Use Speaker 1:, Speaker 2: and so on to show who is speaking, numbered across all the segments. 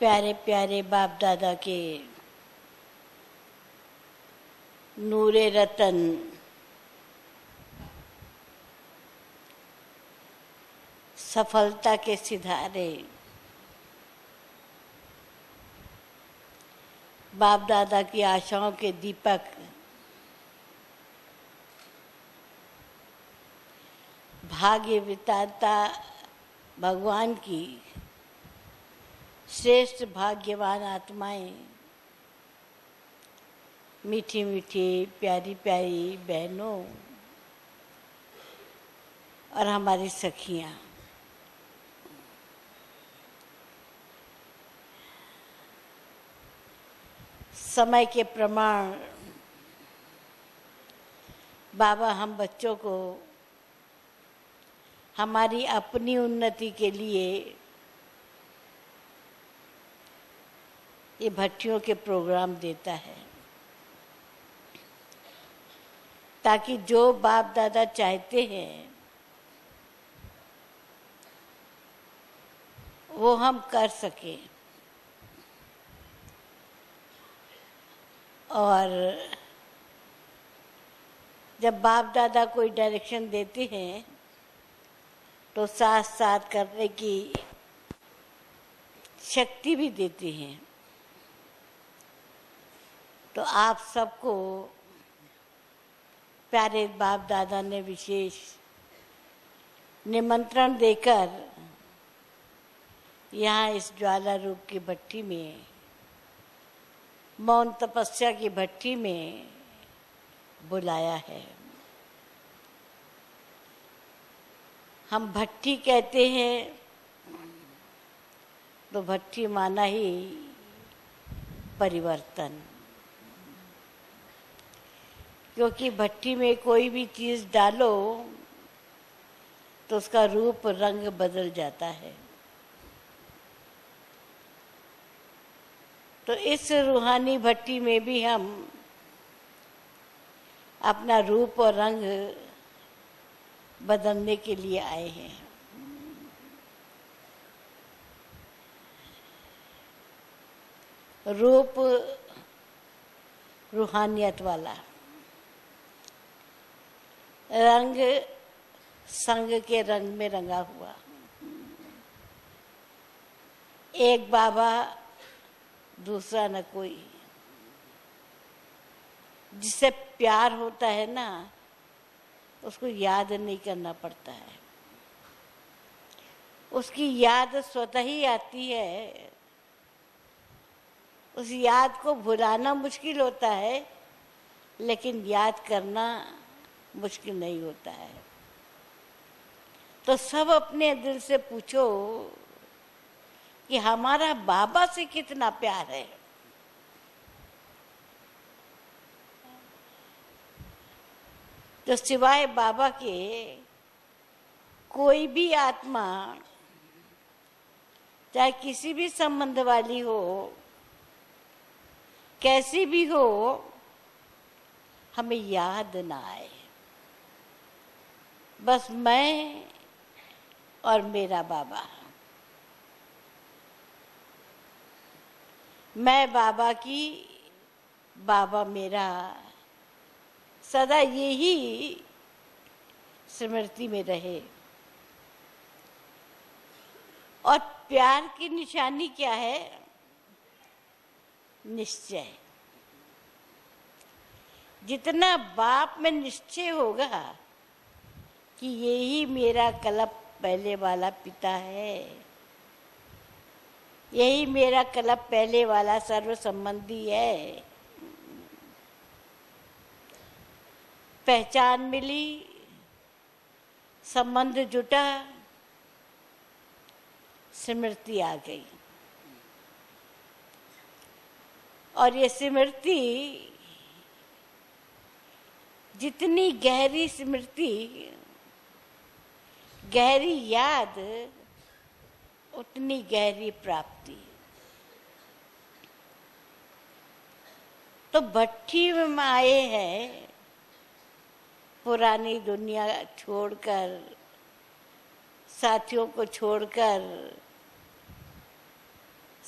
Speaker 1: प्यारे प्यारे बाप दादा के नूरे रतन सफलता के सितारे बाप दादा की आशाओं के दीपक भाग्य विधाता भगवान की श्रेष्ठ भाग्यवान आत्माएं, मीठी मीठी प्यारी प्यारी बहनों और हमारी सखियां, समय के प्रमाण बाबा हम बच्चों को हमारी अपनी उन्नति के लिए ये भट्टियों के प्रोग्राम देता है, ताकि जो बाप दादा चाहते हैं वो हम कर सकें। और जब बाप दादा कोई डायरेक्शन देते हैं तो साथ साथ करने की शक्ति भी देते हैं। तो आप सबको प्यारे बाप दादा ने विशेष निमंत्रण देकर यहाँ इस ज्वाला रूप की भट्टी में, मौन तपस्या की भट्टी में बुलाया है। हम भट्टी कहते हैं तो भट्टी माना ही परिवर्तन, क्योंकि भट्टी में कोई भी चीज़ डालो तो उसका रूप रंग बदल जाता है। तो इस रूहानी भट्टी में भी हम अपना रूप और रंग बदलने के लिए आए हैं। रूप रूहानियत वाला, रंग संग के रंग में रंगा हुआ। एक बाबा दूसरा न कोई। जिससे प्यार होता है ना, उसको याद नहीं करना पड़ता है, उसकी याद स्वतः ही आती है। उस याद को भुलाना मुश्किल होता है, लेकिन याद करना मुश्किल नहीं होता है। तो सब अपने दिल से पूछो कि हमारा बाबा से कितना प्यार है। तो सिवाय बाबा के कोई भी आत्मा, चाहे किसी भी संबंध वाली हो, कैसी भी हो, हमें याद ना आए। बस मैं और मेरा बाबा, मैं बाबा की, बाबा मेरा, सदा यही स्मृति में रहे। और प्यार की निशानी क्या है? निश्चय। जितना बाप में निश्चय होगा कि यही मेरा कल्प पहले वाला पिता है, यही मेरा कल्प पहले वाला सर्व संबंधी है, पहचान मिली, संबंध जुटा, स्मृति आ गई। और ये स्मृति, जितनी गहरी स्मृति, गहरी याद, उतनी गहरी प्राप्ति। तो भट्टी में आए हैं, पुरानी दुनिया छोड़कर, साथियों को छोड़कर,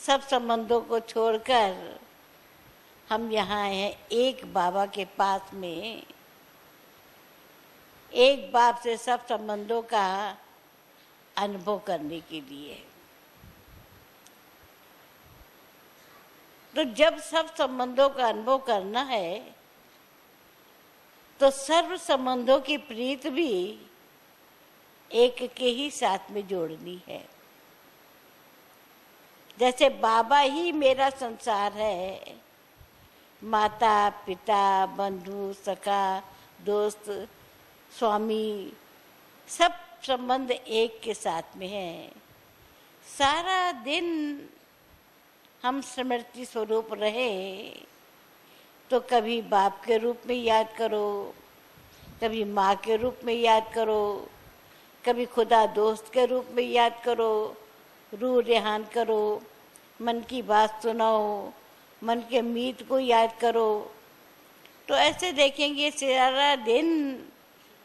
Speaker 1: सब संबंधों को छोड़कर हम यहाँ आए हैं एक बाबा के पास में, एक बाप से सब संबंधों का अनुभव करने के लिए। तो जब सब संबंधों का अनुभव करना है तो सर्व संबंधों की प्रीत भी एक के ही साथ में जोड़नी है। जैसे बाबा ही मेरा संसार है, माता पिता बंधु सखा दोस्त स्वामी सब संबंध एक के साथ में है। सारा दिन हम स्मृति स्वरूप रहे तो कभी बाप के रूप में याद करो, कभी माँ के रूप में याद करो, कभी खुदा दोस्त के रूप में याद करो, रूह रेहान करो, मन की बात सुनाओ, मन के मीत को याद करो। तो ऐसे देखेंगे सारा दिन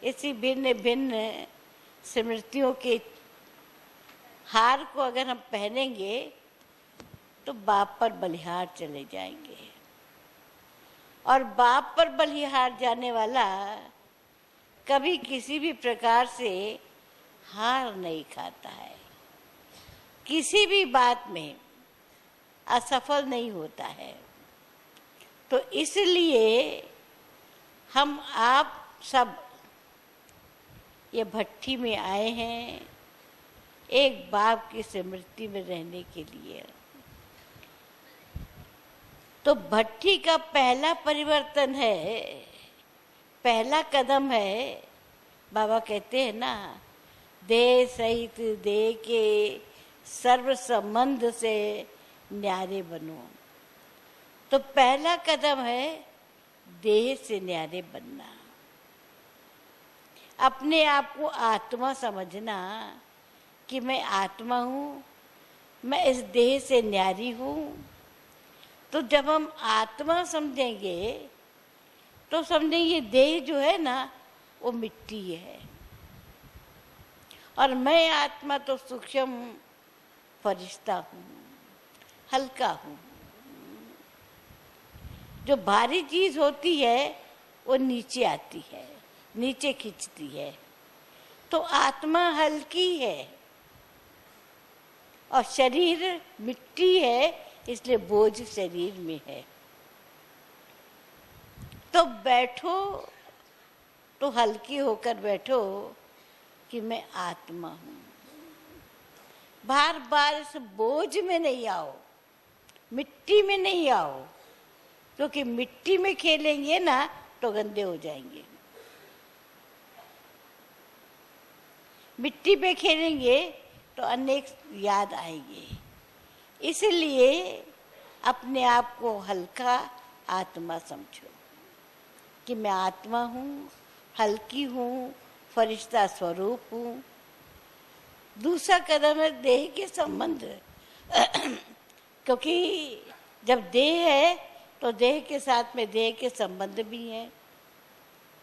Speaker 1: इसी भिन्न भिन्न स्मृतियों के हार को अगर हम पहनेंगे तो बाप पर बलिहार चले जाएंगे। और बाप पर बलिहार जाने वाला कभी किसी भी प्रकार से हार नहीं खाता है, किसी भी बात में असफल नहीं होता है। तो इसलिए हम आप सब ये भट्ठी में आए हैं एक बाप की स्मृति में रहने के लिए। तो भट्ठी का पहला परिवर्तन है, पहला कदम है। बाबा कहते हैं ना, देह सहित देह के सर्व संबंध से न्यारे बनो। तो पहला कदम है देह से न्यारे बनना, अपने आप को आत्मा समझना कि मैं आत्मा हूँ, मैं इस देह से न्यारी हूँ। तो जब हम आत्मा समझेंगे तो समझेंगे देह जो है ना वो मिट्टी है और मैं आत्मा तो सूक्ष्म फरिश्ता हूँ, हल्का हूँ। जो भारी चीज होती है वो नीचे आती है, नीचे खींचती है। तो आत्मा हल्की है और शरीर मिट्टी है, इसलिए बोझ शरीर में है। तो बैठो तो हल्की होकर बैठो कि मैं आत्मा हूं। बार बार इस बोझ में नहीं आओ, मिट्टी में नहीं आओ, क्योंकि मिट्टी में खेलेंगे ना तो गंदे हो जाएंगे। मिट्टी पे खेलेंगे तो अनेक याद आएंगे। इसलिए अपने आप को हल्का आत्मा समझो कि मैं आत्मा हूँ, हल्की हूँ, फरिश्ता स्वरूप हूँ। दूसरा कदम है देह के संबंध क्योंकि जब देह है तो देह के साथ में देह के संबंध भी हैं,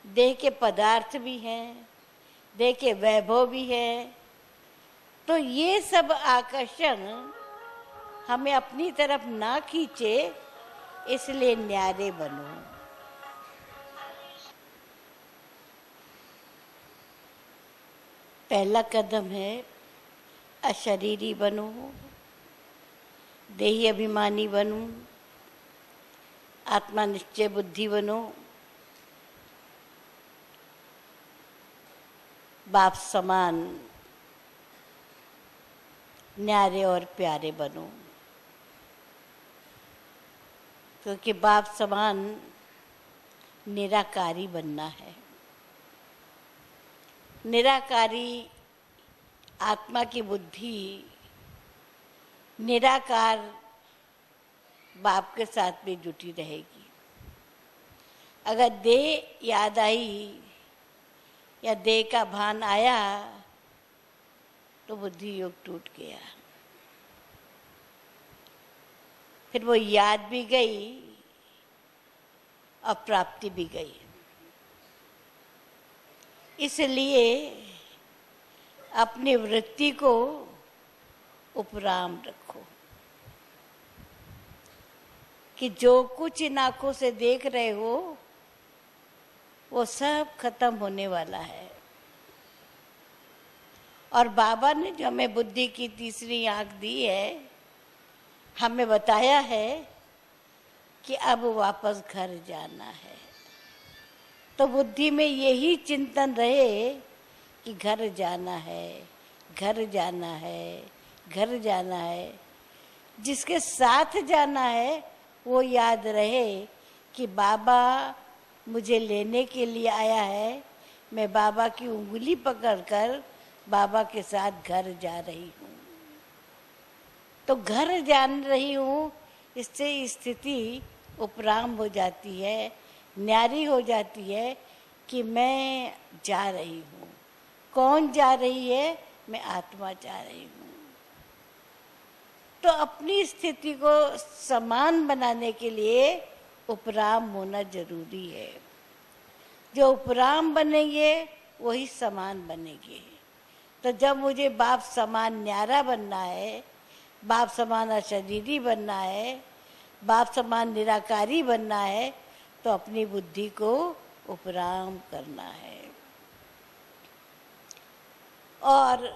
Speaker 1: देह के पदार्थ भी हैं, देह के वैभव भी हैं। तो ये सब आकर्षण हमें अपनी तरफ ना खींचे, इसलिए न्यारे बनो। पहला कदम है अशरीरी बनो, देही अभिमानी बनो, आत्मा निश्चय बुद्धि बनो, बाप समान न्यारे और प्यारे बनो। क्योंकि बाप समान निराकारी बनना है। निराकारी आत्मा की बुद्धि निराकार बाप के साथ में जुटी रहेगी। अगर देह याद आई या देह का भान आया तो बुद्धि योग टूट गया, फिर वो याद भी गई और प्राप्ति भी गई। इसलिए अपनी वृत्ति को उपराम रखो। कि जो कुछ इन आंखों से देख रहे हो वो सब खत्म होने वाला है। और बाबा ने जो हमें बुद्धि की तीसरी आंख दी है, हमें बताया है कि अब वापस घर जाना है। तो बुद्धि में यही चिंतन रहे कि घर जाना है, घर जाना है, घर जाना है। जिसके साथ जाना है वो याद रहे कि बाबा मुझे लेने के लिए आया है, मैं बाबा की उंगली पकड़कर बाबा के साथ घर जा रही हूँ। तो घर जान रही हूँ, इससे स्थिति उपराम हो जाती है, न्यारी हो जाती है कि मैं जा रही हूँ। कौन जा रही है? मैं आत्मा जा रही हूँ। तो अपनी स्थिति को समान बनाने के लिए उपराम होना जरूरी है। जो उपराम बनेंगे वही समान बनेंगे। तो जब मुझे बाप समान न्यारा बनना है, बाप समान अशरीरी बनना है, बाप समान निराकारी बनना है, तो अपनी बुद्धि को उपराम करना है। और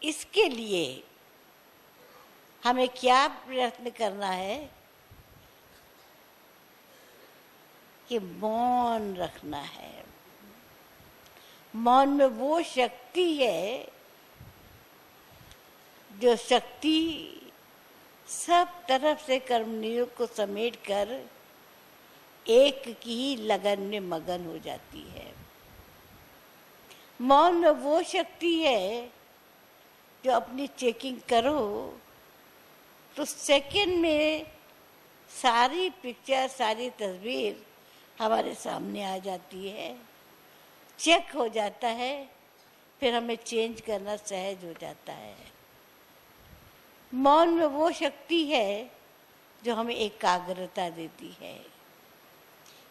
Speaker 1: इसके लिए हमें क्या प्रयत्न करना है कि मौन रखना है। मौन में वो शक्ति है जो शक्ति सब तरफ से कर्मनियोग को समेटकर एक की ही लगन में मगन हो जाती है। मौन में वो शक्ति है जो अपनी चेकिंग करो तो सेकंड में सारी पिक्चर, सारी तस्वीर हमारे सामने आ जाती है, चेक हो जाता है, फिर हमें चेंज करना सहज हो जाता है। मौन में वो शक्ति है जो हमें एकाग्रता देती है।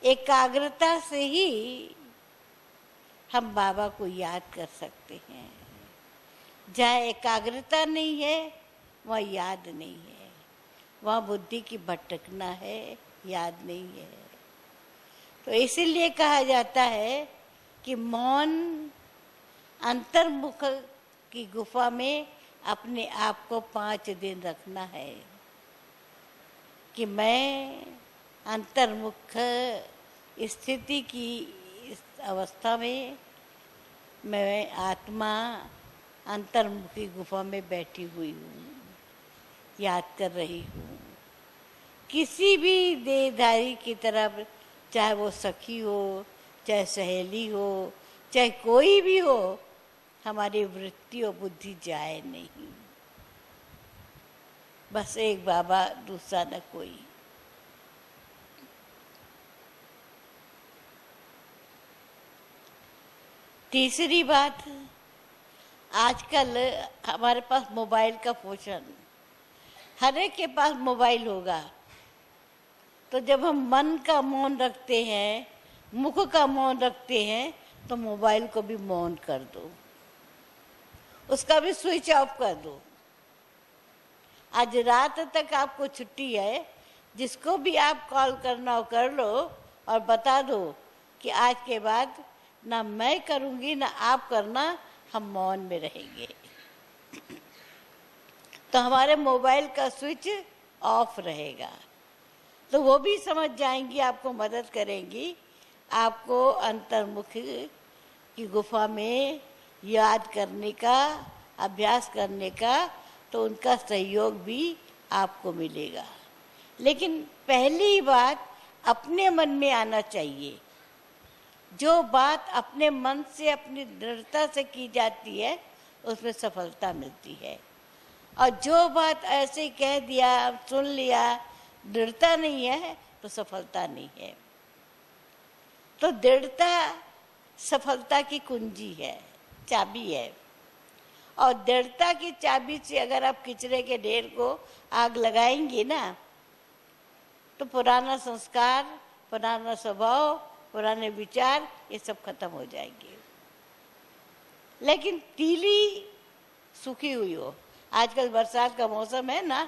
Speaker 1: एकाग्रता से ही हम बाबा को याद कर सकते हैं। जहाँ एकाग्रता नहीं है वहाँ याद नहीं है, वहाँ बुद्धि की भटकना है, याद नहीं है। तो इसीलिए कहा जाता है कि मौन अंतर्मुख की गुफा में अपने आप को 5 दिन रखना है कि मैं अंतर्मुख स्थिति की इस अवस्था में मैं आत्मा अंतर्मुखी गुफा में बैठी हुई हूँ, याद कर रही हूँ। किसी भी देहधारी की तरफ, चाहे वो सखी हो, चाहे सहेली हो, चाहे कोई भी हो, हमारी वृत्ति और बुद्धि जाए नहीं। बस एक बाबा, दूसरा न कोई। तीसरी बात, आजकल हमारे पास मोबाइल का पोषण, हर एक के पास मोबाइल होगा। तो जब हम मन का मौन रखते हैं, मुख का मौन रखते हैं, तो मोबाइल को भी मौन कर दो, उसका भी स्विच ऑफ कर दो। आज रात तक आपको छुट्टी है, जिसको भी आप कॉल करना हो कर लो और बता दो कि आज के बाद ना मैं करूँगी ना आप करना, हम मौन में रहेंगे। तो हमारे मोबाइल का स्विच ऑफ रहेगा। तो वो भी समझ जाएंगी, आपको मदद करेंगी, आपको अंतर्मुख की गुफा में याद करने का, अभ्यास करने का, तो उनका सहयोग भी आपको मिलेगा। लेकिन पहली बात अपने मन में आना चाहिए। जो बात अपने मन से, अपनी दृढ़ता से की जाती है, उसमें सफलता मिलती है। और जो बात ऐसे कह दिया, सुन लिया, दृढ़ता नहीं है, तो सफलता नहीं है। तो दृढ़ता सफलता की कुंजी है, चाबी है। और दृढ़ता की चाबी से अगर आप किचरे के ढेर को आग लगाएंगे ना, तो पुराना संस्कार, पुराना स्वभाव, पुराने विचार, ये सब खत्म हो जाएंगे। लेकिन तीली सूखी हुई हो, आजकल बरसात का मौसम है ना,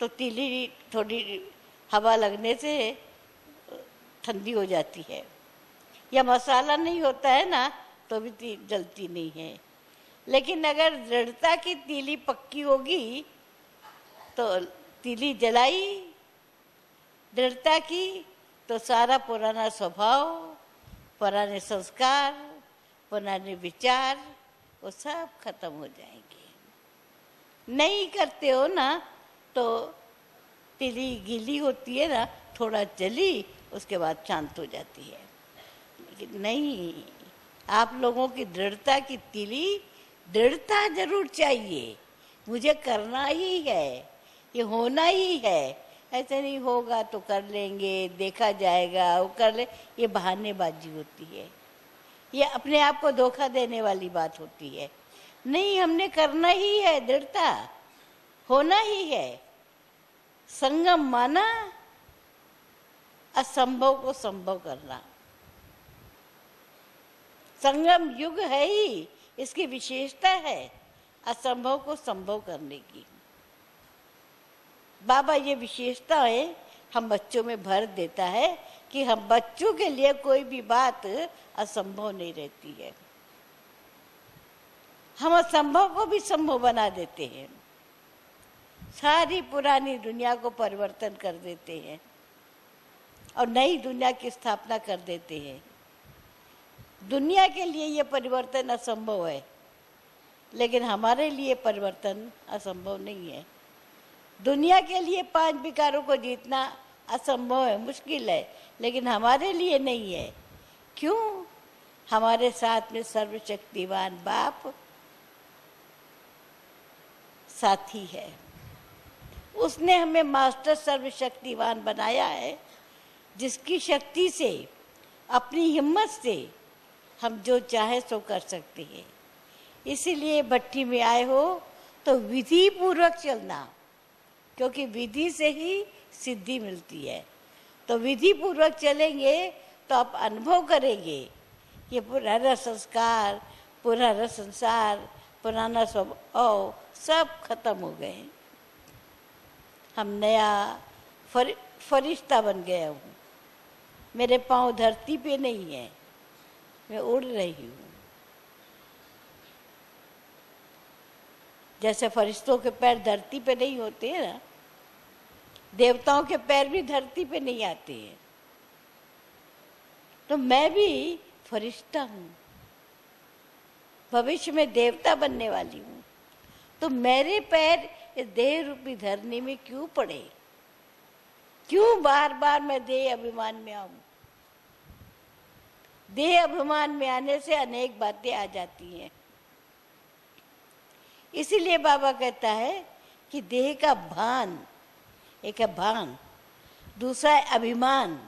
Speaker 1: तो तीली थोड़ी हवा लगने से ठंडी हो जाती है, या मसाला नहीं होता है ना तो भी जलती नहीं है। लेकिन अगर दृढ़ता की तीली पक्की होगी तो तीली जलाई, दृढ़ता की तो सारा पुराना स्वभाव, पुराने संस्कार, पुराने विचार वो सब खत्म हो जाएंगे। नहीं करते हो ना तो तीली गीली होती है ना, थोड़ा जली उसके बाद शांत हो जाती है। लेकिन नहीं, आप लोगों की दृढ़ता की तीली, दृढ़ता जरूर चाहिए, मुझे करना ही है, ये होना ही है, ऐसे नहीं होगा तो कर लेंगे, देखा जाएगा, वो कर ले, ये बहानेबाजी होती है, ये अपने आप को धोखा देने वाली बात होती है। नहीं, हमने करना ही है, दृढ़ता होना ही है। संगम माना असंभव को संभव करना, संगम युग है ही, इसकी विशेषता है असंभव को संभव करने की। बाबा ये विशेषता है हम बच्चों में भर देता है कि हम बच्चों के लिए कोई भी बात असंभव नहीं रहती है, हम असंभव को भी संभव बना देते हैं, सारी पुरानी दुनिया को परिवर्तन कर देते हैं और नई दुनिया की स्थापना कर देते हैं। दुनिया के लिए ये परिवर्तन असंभव है, लेकिन हमारे लिए परिवर्तन असंभव नहीं है। दुनिया के लिए 5 विकारों को जीतना असंभव है, मुश्किल है, लेकिन हमारे लिए नहीं है। क्यों? हमारे साथ में सर्वशक्तिवान बाप साथी है, उसने हमें मास्टर सर्वशक्तिवान बनाया है, जिसकी शक्ति से, अपनी हिम्मत से हम जो चाहे सो कर सकते हैं। इसीलिए भट्टी में आए हो तो विधि पूर्वक चलना, क्योंकि विधि से ही सिद्धि मिलती है। तो विधि पूर्वक चलेंगे तो आप अनुभव करेंगे ये पुराना संस्कार, पुराना संसार, पुराना स्वभाव सब खत्म हो गए। हम नया फरिश्ता बन गया हूँ, मेरे पाँव धरती पे नहीं है, मैं उड़ रही हूँ। जैसे फरिश्तों के पैर धरती पे नहीं होते हैं ना, देवताओं के पैर भी धरती पे नहीं आते हैं, तो मैं भी फरिश्ता हूँ, भविष्य में देवता बनने वाली हूँ। तो मेरे पैर इस देह रूपी धरनी में क्यों पड़े? क्यों बार बार मैं देह अभिमान में आऊं? देह अभिमान में आने से अनेक बातें आ जाती हैं। इसीलिए बाबा कहता है कि देह का भान, एक है भान, दूसरा है अभिमान।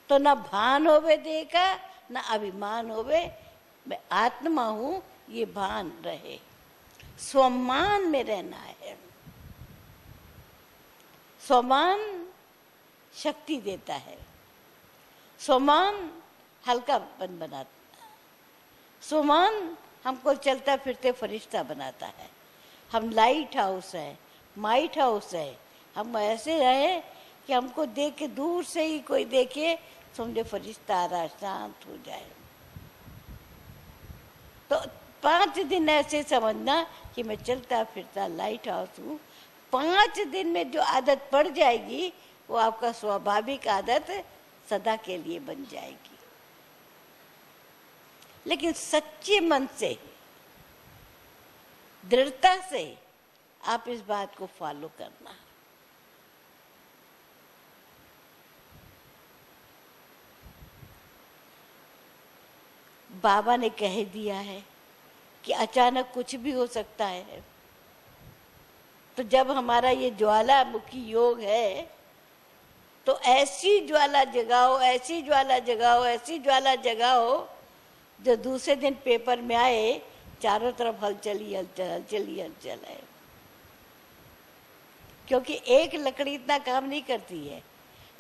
Speaker 1: तो ना भान होवे देह का, ना अभिमान होवे, मैं आत्मा हूं, ये भान रहे। स्वमान में रहना है। स्वमान शक्ति देता है, स्वमान हल्कापन बनाता, स्वमान हमको चलता फिरते फरिश्ता बनाता है। हम लाइट हाउस है, माइट हाउस है, हम ऐसे रहे कि हमको देख के दूर से ही कोई देखे समझे फरिश्ता आ रहा, शांत हो जाए। तो 5 दिन ऐसे समझना कि मैं चलता फिरता लाइट हाउस हूँ। 5 दिन में जो आदत पड़ जाएगी वो आपका स्वाभाविक आदत सदा के लिए बन जाएगी। लेकिन सच्चे मन से, दृढ़ता से आप इस बात को फॉलो करना। बाबा ने कह दिया है कि अचानक कुछ भी हो सकता है। तो जब हमारा ये ज्वालामुखी योग है तो ऐसी ज्वाला जगाओ, ऐसी ज्वाला जगाओ, ऐसी ज्वाला जगाओ जो दूसरे दिन पेपर में आए, चारों तरफ हलचल ही हलचल, हलचल ही हलचल है। क्योंकि एक लकड़ी इतना काम नहीं करती है।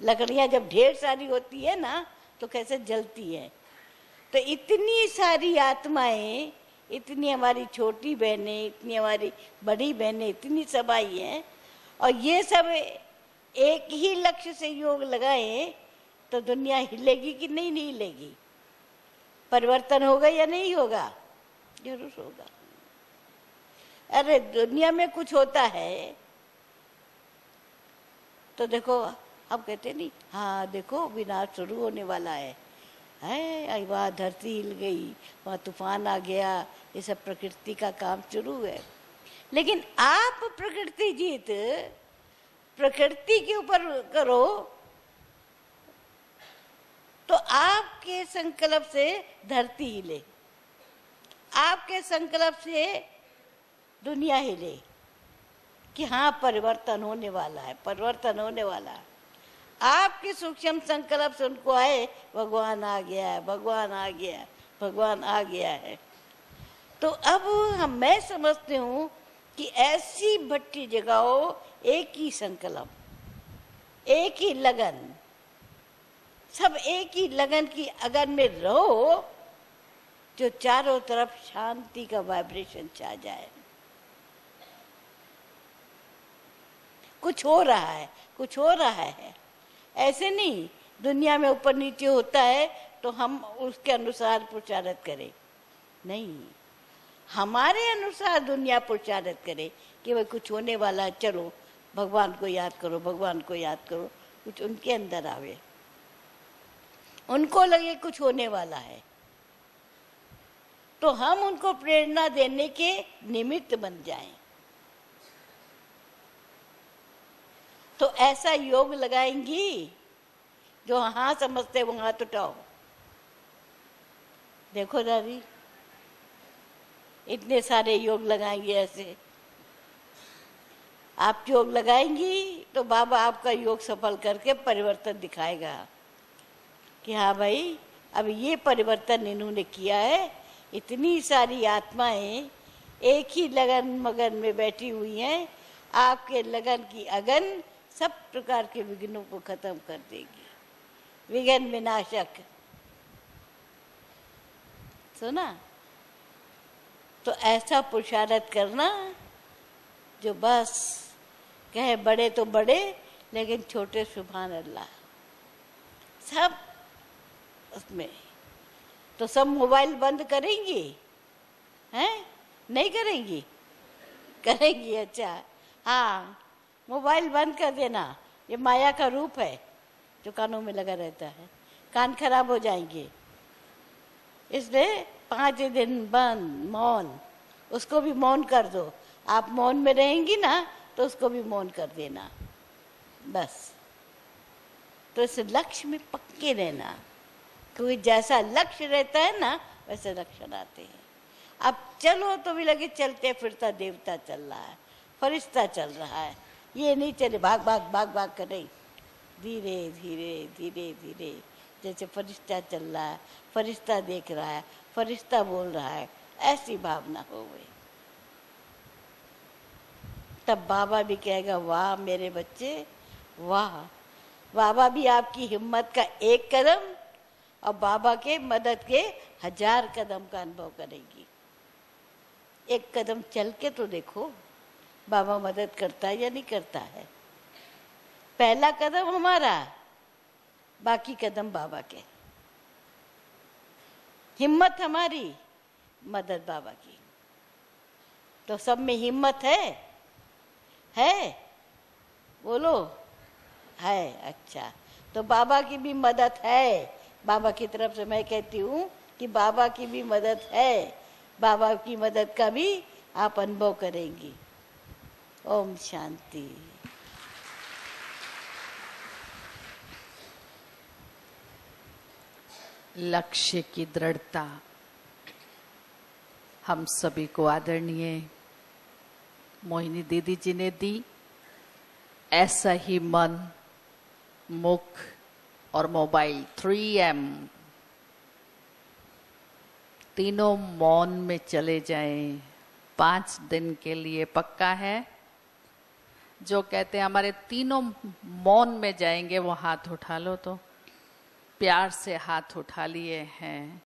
Speaker 1: लकड़ियां जब ढेर सारी होती है ना तो कैसे जलती है। तो इतनी सारी आत्माएं, इतनी हमारी छोटी बहनें, इतनी हमारी बड़ी बहनें, इतनी सब आई हैं, और ये सब एक ही लक्ष्य से योग लगाएं तो दुनिया हिलेगी कि नहीं हिलेगी? परिवर्तन होगा या नहीं होगा? जरूर होगा। अरे दुनिया में कुछ होता है तो देखो, हम कहते नहीं, हाँ देखो विनाश शुरू होने वाला है, वहाँ धरती हिल गई, वहाँ तूफान आ गया, ये सब प्रकृति का काम शुरू है। लेकिन आप प्रकृति जीत प्रकृति के ऊपर करो तो आपके संकल्प से धरती हिले, आपके संकल्प से दुनिया हिले कि हाँ परिवर्तन होने वाला है, परिवर्तन होने वाला है। आपके सूक्ष्म संकल्प से उनको आए भगवान आ गया है, भगवान आ गया है, भगवान आ गया है। तो अब मैं समझती हूँ कि ऐसी भट्टी जगाओ, एक ही संकल्प, एक ही लगन, सब एक ही लगन की अगन में रहो, जो चारों तरफ शांति का वाइब्रेशन छा जाए। कुछ हो रहा है, कुछ हो रहा है, ऐसे नहीं दुनिया में ऊपर नीचे होता है तो हम उसके अनुसार प्रचारित करें, नहीं, हमारे अनुसार दुनिया प्रचारित करे कि भाई कुछ होने वाला है, चलो भगवान को याद करो, भगवान को याद करो। कुछ उनके अंदर आवे, उनको लगे कुछ होने वाला है तो हम उनको प्रेरणा देने के निमित्त बन जाएं। तो ऐसा योग लगाएंगी जो हाँ समझते वो हाथ उठाओ। देखो दादी, इतने सारे योग लगाएंगे ऐसे, आप योग लगाएंगी तो बाबा आपका योग सफल करके परिवर्तन दिखाएगा कि हाँ भाई अब ये परिवर्तन इन्होंने किया है। इतनी सारी आत्माएं एक ही लगन मगन में बैठी हुई हैं, आपके लगन की अगन सब प्रकार के विघ्नों को खत्म कर देगी, विघ्न विनाशक। सुना? तो ऐसा पुरुषार्थ करना जो बस कहे बड़े तो बड़े लेकिन छोटे सुभान अल्लाह, सब उसमें। तो सब मोबाइल बंद करेंगी हैं? नहीं करेंगी? करेंगी। अच्छा हाँ, मोबाइल बंद कर देना, ये माया का रूप है जो कानों में लगा रहता है, कान खराब हो जाएंगे। इसलिए 5 दिन बंद, मौन, उसको भी मौन कर दो। आप मौन में रहेंगी ना तो उसको भी मौन कर देना, बस। तो इस लक्ष्य में पक्के रहना, क्योंकि जैसा लक्ष्य रहता है ना वैसे लक्षण आते हैं। अब चलो तो भी लगे चलते फिरता देवता चल रहा है, फरिश्ता चल रहा है, ये नहीं चले भाग भाग भाग भाग कर रही, धीरे धीरे धीरे धीरे, जैसे फरिश्ता चल रहा है, फरिश्ता देख रहा है, फरिश्ता बोल रहा है, ऐसी भावना हो गई। तब बाबा भी कहेगा वाह मेरे बच्चे वाह। बाबा भी आपकी हिम्मत का एक कदम और बाबा के मदद के 1000 कदम का अनुभव करेगी। एक कदम चल के तो देखो बाबा मदद करता है या नहीं करता है। पहला कदम हमारा, बाकी कदम बाबा के। हिम्मत हमारी, मदद बाबा की। तो सब में हिम्मत है बोलो है। अच्छा, तो बाबा की भी मदद है। बाबा की तरफ से मैं कहती हूँ कि बाबा की भी मदद है, बाबा की मदद का भी आप अनुभव करेंगी। ओम शांति।
Speaker 2: लक्ष्य की दृढ़ता हम सभी को आदरणीय मोहिनी दीदी जी ने दी। ऐसा ही मन, मुख और मोबाइल 3M तीनों मौन में चले जाएं 5 दिन के लिए। पक्का है? जो कहते हैं हमारे तीनों मौन में जाएंगे वो हाथ उठा लो। तो प्यार से हाथ उठा लिए हैं।